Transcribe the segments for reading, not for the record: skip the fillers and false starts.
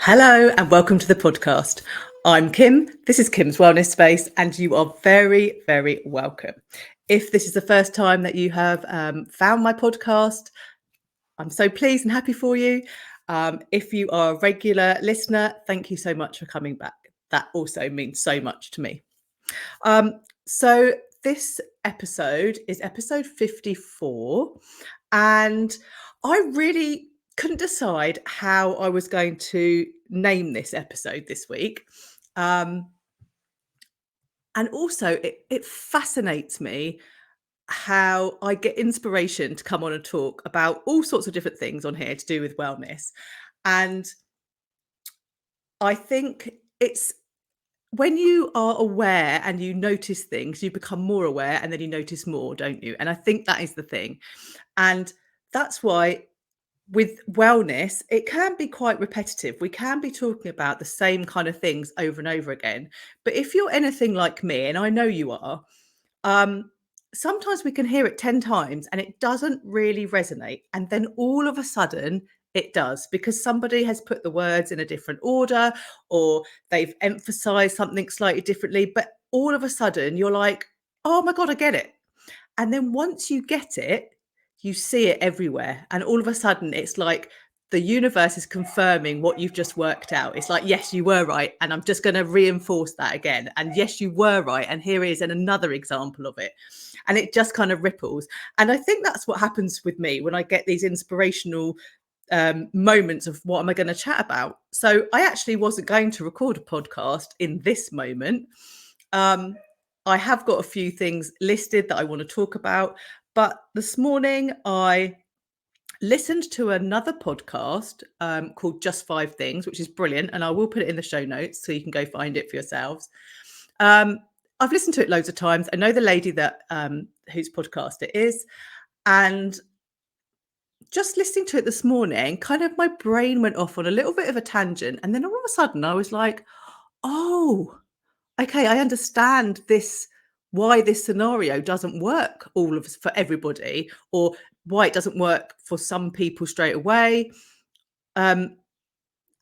Hello and welcome to the podcast. I'm Kim. This is Kim's Wellness Space, and you are very, very welcome. If this is the first time that you have found my podcast, I'm so pleased and happy for you. If you are a regular listener, thank you so much for coming back. That also means so much to me. So this episode is episode 54, and I really couldn't decide how I was going to name this episode this week. And also, it fascinates me how I get inspiration to come on and talk about all sorts of different things on here to do with wellness. And I think it's when you are aware and you notice things, you become more aware and then you notice more, don't you? And I think that is the thing. And that's why with wellness, it can be quite repetitive. We can be talking about the same kind of things over and over again. But if you're anything like me, and I know you are, um, sometimes we can hear it 10 times and it doesn't really resonate. And then all of a sudden, it does because somebody has put the words in a different order or they've emphasized something slightly differently. But all of a sudden, you're like, oh my God, I get it. And then once you get it, you see it everywhere. And all of a sudden, it's like the universe is confirming what you've just worked out. It's like, yes, you were right. And I'm just going to reinforce that again. And yes, you were right. And here is another example of it. And it just kind of ripples. And I think that's what happens with me when I get these inspirational moments of what am I going to chat about. So I actually wasn't going to record a podcast in this moment. I have got a few things listed that I want to talk about, but this morning I listened to another podcast called Just Five Things, which is brilliant, and I will put it in the show notes so you can go find it for yourselves. I've listened to it loads of times. I know the lady that whose podcast it is, and just listening to it this morning, kind of my brain went off on a little bit of a tangent, and then all of a sudden I was like, "Oh, okay, I understand this, why this scenario doesn't work for everybody, or why it doesn't work for some people straight away." Um,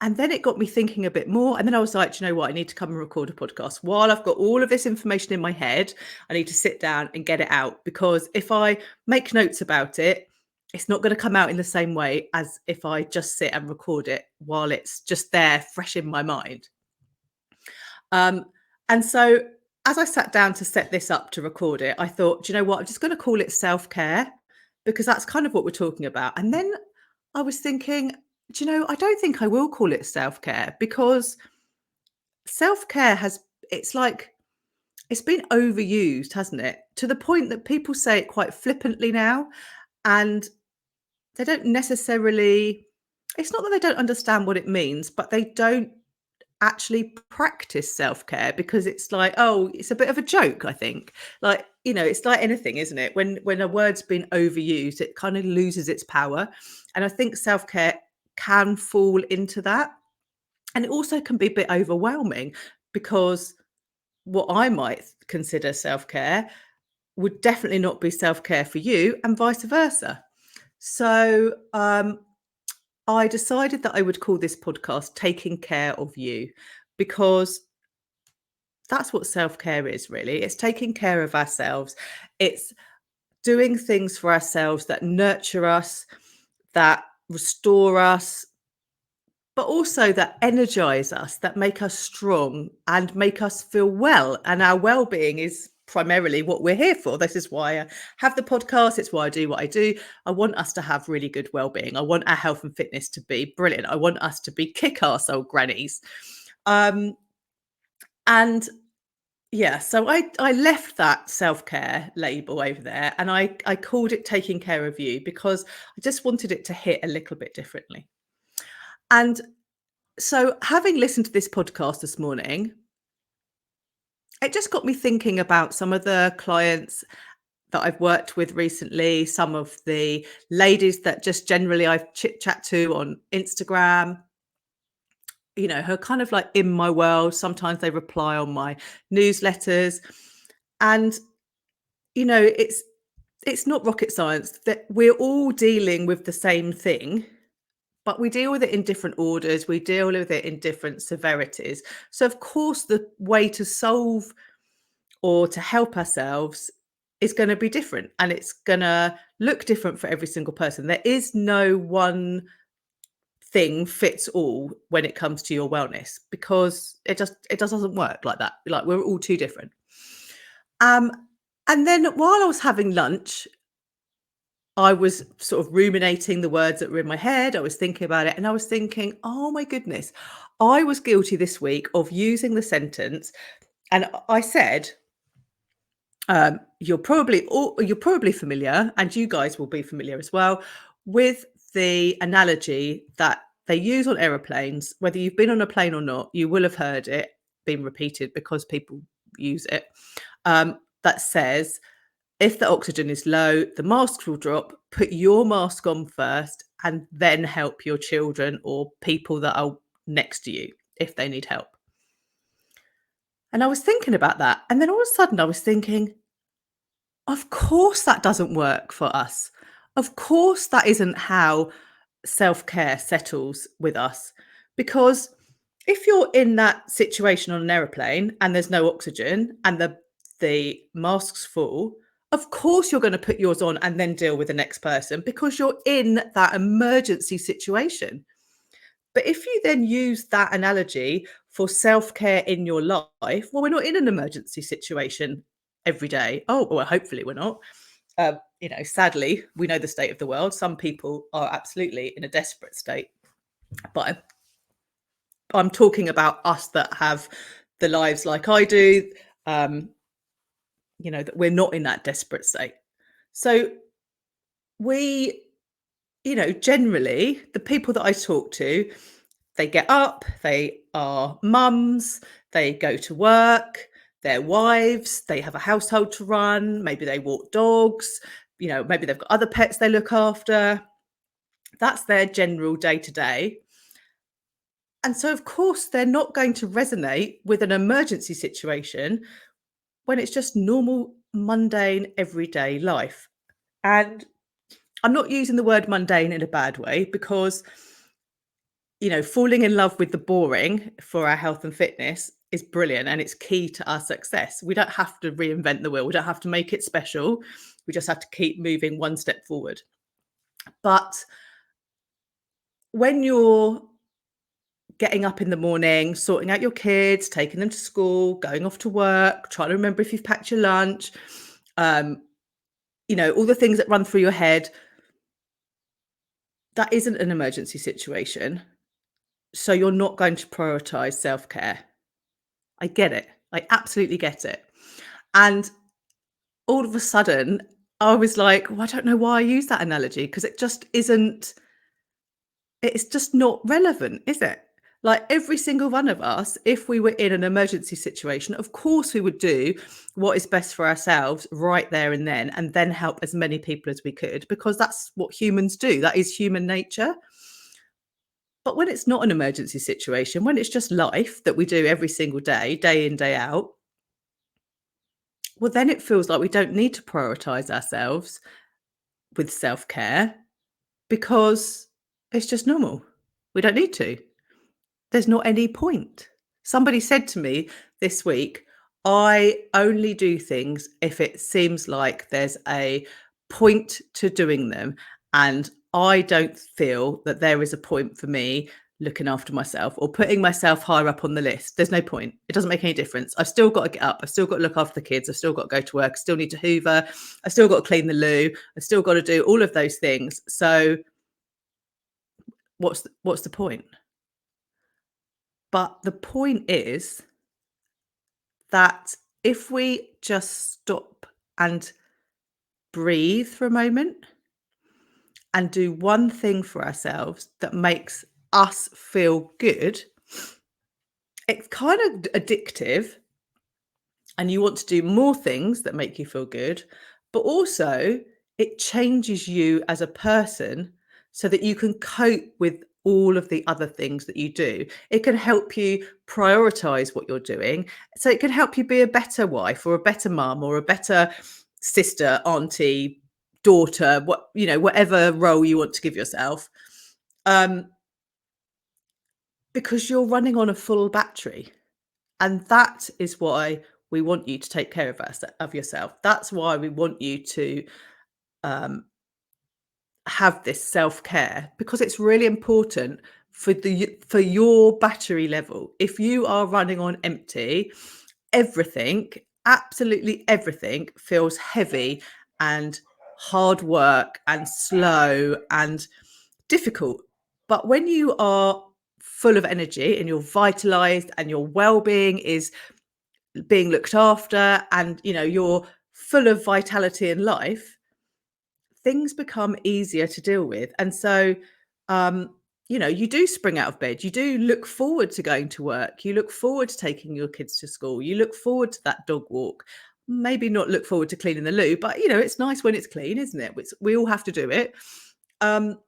and then it got me thinking a bit more. And then I was like, "Do you know what? I need to come and record a podcast. While I've got all of this information in my head, I need to sit down and get it out because if I make notes about it, it's not going to come out in the same way as if I just sit and record it while it's just there fresh in my mind." Um, and so as I sat down to set this up to record it, I thought, do you know what? I'm just going to call it self-care because that's kind of what we're talking about. And then I was thinking, do you know, I don't think I will call it self-care because self-care it's like, it's been overused, hasn't it? To the point that people say it quite flippantly now. And they don't necessarily, it's not that they don't understand what it means, but they don't actually practice self-care because it's like, oh, it's a bit of a joke, I think. Like, it's like anything, isn't it? When a word's been overused, it kind of loses its power. And I think self-care can fall into that. And it also can be a bit overwhelming because what I might consider self-care would definitely not be self-care for you and vice versa. So I decided that I would call this podcast Taking Care of You because that's what self-care is really. It's taking care of ourselves. It's doing things for ourselves that nurture us, that restore us, but also that energize us, that make us strong and make us feel well. And our well-being is primarily what we're here for. This is why I have the podcast. It's why I do what I do. I want us to have really good well-being. I want our health and fitness to be brilliant. I want us to be kick-ass old grannies. And yeah, so I left that self-care label over there and I called it Taking Care of You because I just wanted it to hit a little bit differently. And so having listened to this podcast this morning, it just got me thinking about some of the clients that I've worked with recently, some of the ladies that just generally I've chit chat to on Instagram, who are kind of like in my world. Sometimes they reply on my newsletters. And, it's not rocket science that we're all dealing with the same thing, but we deal with it in different orders. We deal with it in different severities. So, of course, the way to solve or to help ourselves is going to be different, and it's going to look different for every single person. There is no one thing fits all when it comes to your wellness, because it just doesn't work like that. Like, we're all too different. Um, and then while I was having lunch, I was sort of ruminating the words that were in my head. I was thinking about it, and I was thinking, oh my goodness, I was guilty this week of using the sentence, and I said, you're probably familiar, and you guys will be familiar as well, with the analogy that they use on aeroplanes. Whether you've been on a plane or not, you will have heard it being repeated because people use it. That says, if the oxygen is low, the masks will drop. Put your mask on first, and then help your children or people that are next to you if they need help. And I was thinking about that, and then all of a sudden I was thinking, of course that doesn't work for us. Of course that isn't how self-care settles with us. Because if you're in that situation on an aeroplane and there's no oxygen and the mask's full, of course you're going to put yours on and then deal with the next person, because you're in that emergency situation. But if you then use that analogy for self-care in your life, well, we're not in an emergency situation every day. Oh, well, hopefully we're not. Sadly, we know the state of the world. Some people are absolutely in a desperate state. But I'm talking about us that have the lives like I do, that we're not in that desperate state. So we, generally, the people that I talk to, they get up, they are mums, they go to work, they're wives, they have a household to run, maybe they walk dogs, maybe they've got other pets they look after. That's their general day to day. And so, of course, they're not going to resonate with an emergency situation when it's just normal, mundane, everyday life. And I'm not using the word mundane in a bad way, because falling in love with the boring for our health and fitness is brilliant, and it's key to our success. We don't have to reinvent the wheel. We don't have to make it special. We just have to keep moving one step forward. But when you're getting up in the morning, sorting out your kids, taking them to school, going off to work, trying to remember if you've packed your lunch, all the things that run through your head, that isn't an emergency situation. So you're not going to prioritize self-care. I get it. I absolutely get it. And all of a sudden, I was like, well, I don't know why I use that analogy, because it just isn't, it's just not relevant, is it? Like, every single one of us, if we were in an emergency situation, of course we would do what is best for ourselves right there and then help as many people as we could, because that's what humans do. That is human nature. But when it's not an emergency situation, when it's just life that we do every single day, day in, day out, well, then it feels like we don't need to prioritize ourselves with self-care, because it's just normal. We don't need to. There's not any point. Somebody said to me this week, I only do things if it seems like there's a point to doing them. And I don't feel that there is a point for me looking after myself or putting myself higher up on the list. There's no point. It doesn't make any difference. I've still got to get up. I've still got to look after the kids. I've still got to go to work. I still need to hoover. I've still got to clean the loo. I've still got to do all of those things. So what's the point? But the point is that if we just stop and breathe for a moment and do one thing for ourselves that makes us feel good, it's kind of addictive, and you want to do more things that make you feel good, but also it changes you as a person so that you can cope with all of the other things that you do. It can help you prioritize what you're doing. So it can help you be a better wife or a better mum or a better sister, auntie, daughter, whatever role you want to give yourself. because you're running on a full battery. And that is why we want you to take care of yourself. That's why we want you to um, have this self-care, because it's really important for your battery level. If you are running on empty, everything, absolutely everything feels heavy and hard work and slow and difficult. But when you are full of energy and you're vitalized and your well-being is being looked after, and you're full of vitality in life, things become easier to deal with. And so you do spring out of bed, you do look forward to going to work, you look forward to taking your kids to school, you look forward to that dog walk. Maybe not look forward to cleaning the loo, but it's nice when it's clean, isn't it? We all have to do it. um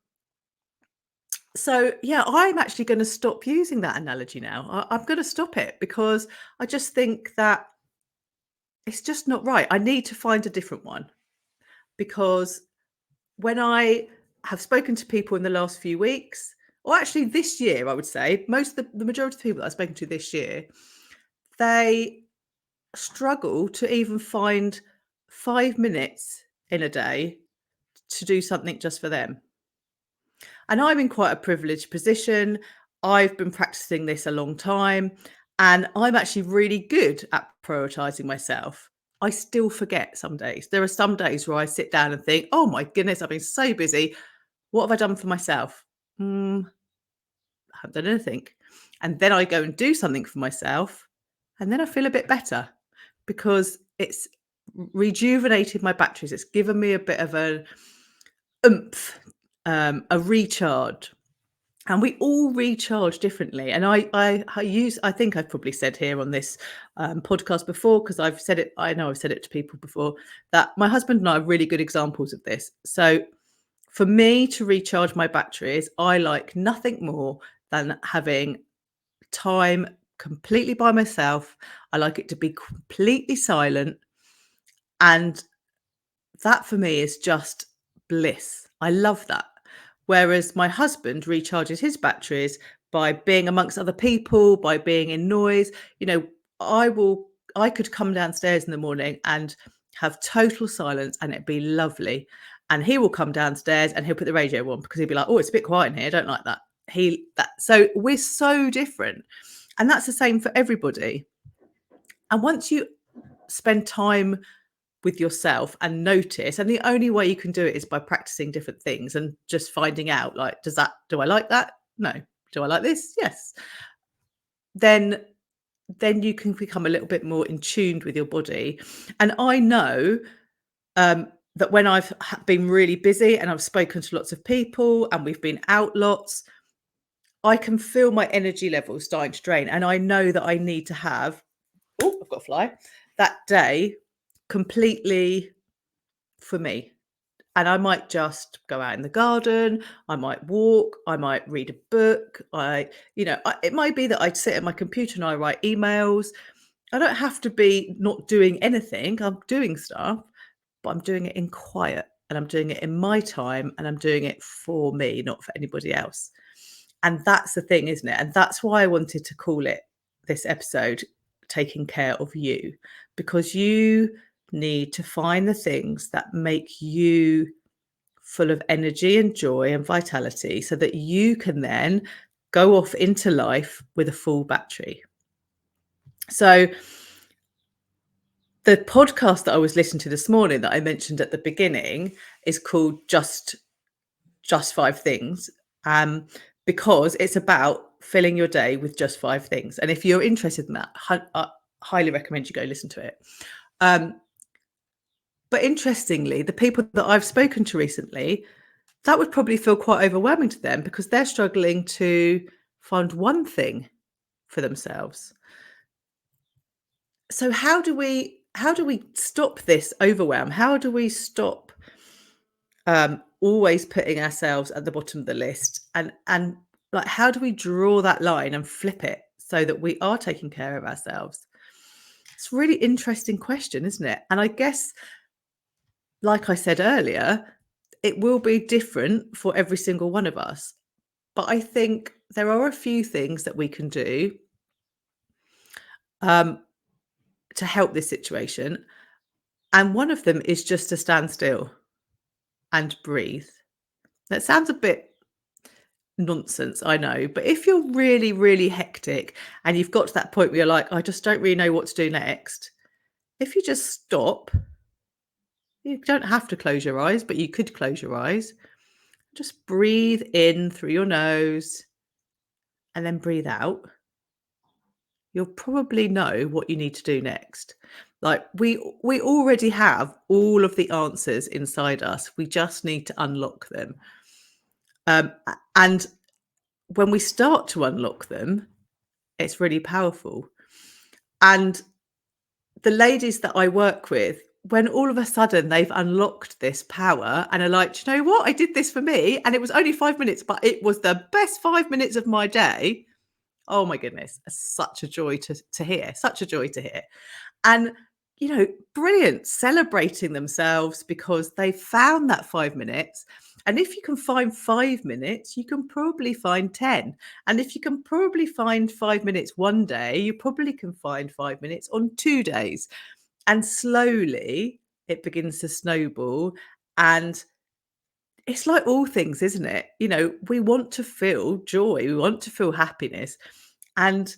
so yeah, I'm actually going to stop using that analogy now. I'm going to stop it, because I just think that it's just not right. I need to find a different one, because when I have spoken to people in the last few weeks, or actually this year, I would say most of the majority of the people that I've spoken to this year, they struggle to even find 5 minutes in a day to do something just for them. And I'm in quite a privileged position. I've been practicing this a long time, and I'm actually really good at prioritizing myself. I still forget some days. There are some days where I sit down and think, oh my goodness, I've been so busy. What have I done for myself? I haven't done anything. And then I go and do something for myself, and then I feel a bit better, because it's rejuvenated my batteries. It's given me a bit of a oomph, a recharge. And we all recharge differently. And I think I've probably said here on this podcast before, because I've said it, I know I've said it to people before, that my husband and I are really good examples of this. So for me to recharge my batteries, I like nothing more than having time completely by myself. I like it to be completely silent. And that for me is just bliss. I love that. Whereas my husband recharges his batteries by being amongst other people, by being in noise. You know, I could come downstairs in the morning and have total silence, and it'd be lovely. And he will come downstairs and he'll put the radio on, because he'll be like, oh, it's a bit quiet in here. I don't like that. So we're so different. And that's the same for everybody. And once you spend time with yourself and notice, and the only way you can do it is by practicing different things and just finding out, like, do I like that? No. Do I like this? Yes. Then you can become a little bit more in tune with your body. And I know that when I've been really busy and I've spoken to lots of people and we've been out lots, I can feel my energy levels starting to drain, and I know that I need to have, oh, I've got a fly, that day completely for me. And I might just go out in the garden, I might walk, I might read a book, it might be that I sit at my computer and I write emails. I don't have to be not doing anything, I'm doing stuff, but I'm doing it in quiet, and I'm doing it in my time, and I'm doing it for me, not for anybody else. And that's the thing, isn't it? And that's why I wanted to call it, this episode, Taking Care of You, because you need to find the things that make you full of energy and joy and vitality, so that you can then go off into life with a full battery. So the podcast that I was listening to this morning that I mentioned at the beginning is called Just 5 things, because it's about filling your day with just 5 things. And if you're interested in that, I highly recommend you go listen to it. But interestingly, the people that I've spoken to recently, that would probably feel quite overwhelming to them, because they're struggling to find one thing for themselves. So how do we stop this overwhelm? How do we stop always putting ourselves at the bottom of the list, and like, how do we draw that line and flip it so that we are taking care of ourselves? It's a really interesting question, isn't it? And I guess, like I said earlier, it will be different for every single one of us. But I think there are a few things that we can do um, to help this situation. And one of them is just to stand still and breathe. That sounds a bit nonsense, I know. But if you're really, really hectic and you've got to that point where you're like, I just don't really know what to do next, if you just stop, you don't have to close your eyes, but you could close your eyes. Just breathe in through your nose and then breathe out. You'll probably know what you need to do next. Like we already have all of the answers inside us. We just need to unlock them. And when we start to unlock them, it's really powerful. And the ladies that I work with, when all of a sudden they've unlocked this power and are like, "Do you know what? I did this for me and it was only 5 minutes, but it was the best 5 minutes of my day." Oh my goodness. Such a joy to hear. Such a joy to hear. And, brilliant, celebrating themselves because they found that 5 minutes. And if you can find 5 minutes, you can probably find 10. And if you can probably find 5 minutes one day, you probably can find 5 minutes on 2 days. And slowly it begins to snowball. And it's like all things, isn't it? We want to feel joy, we want to feel happiness. And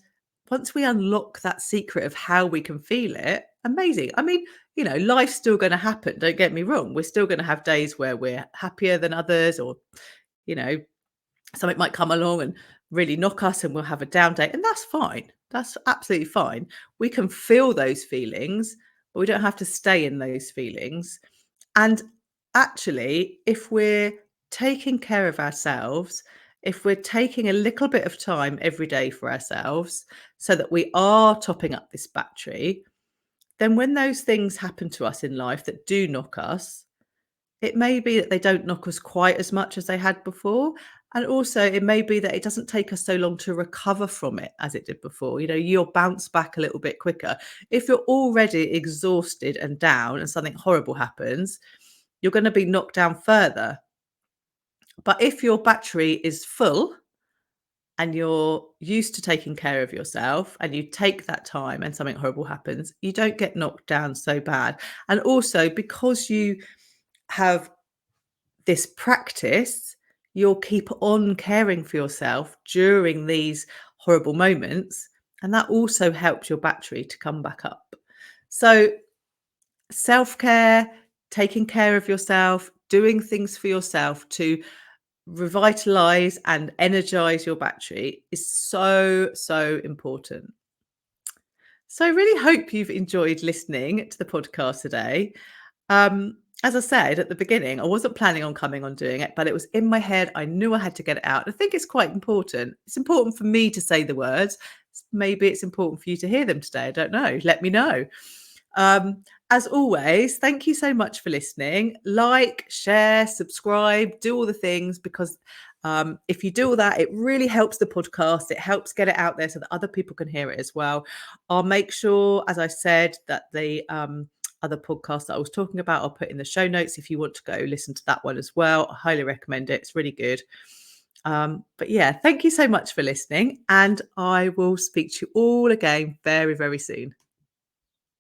once we unlock that secret of how we can feel it, amazing. I mean, life's still going to happen. Don't get me wrong. We're still going to have days where we're happier than others, or, you know, something might come along and really knock us and we'll have a down day. And that's fine. That's absolutely fine. We can feel those feelings, but we don't have to stay in those feelings. And actually, if we're taking care of ourselves, if we're taking a little bit of time every day for ourselves so that we are topping up this battery, then when those things happen to us in life that do knock us, it may be that they don't knock us quite as much as they had before. And also, it may be that it doesn't take us so long to recover from it as it did before. You'll bounce back a little bit quicker. If you're already exhausted and down and something horrible happens, you're going to be knocked down further. But if your battery is full and you're used to taking care of yourself and you take that time and something horrible happens, you don't get knocked down so bad. And also, because you have this practice, you'll keep on caring for yourself during these horrible moments. And that also helps your battery to come back up. So, self care, taking care of yourself, doing things for yourself to revitalize and energize your battery is so, so important. So I really hope you've enjoyed listening to the podcast today. As I said at the beginning, I wasn't planning on coming on doing it, but it was in my head. I knew I had to get it out. I think it's quite important. It's important for me to say the words. Maybe it's important for you to hear them today. I don't know. Let me know. As always, thank you so much for listening. Like, share, subscribe, do all the things, because if you do all that, it really helps the podcast. It helps get it out there so that other people can hear it as well. I'll make sure, as I said, that the other podcast that I was talking about, I'll put in the show notes if you want to go listen to that one as well. I highly recommend it. It's really good. But yeah, thank you so much for listening, and I will speak to you all again very, very soon.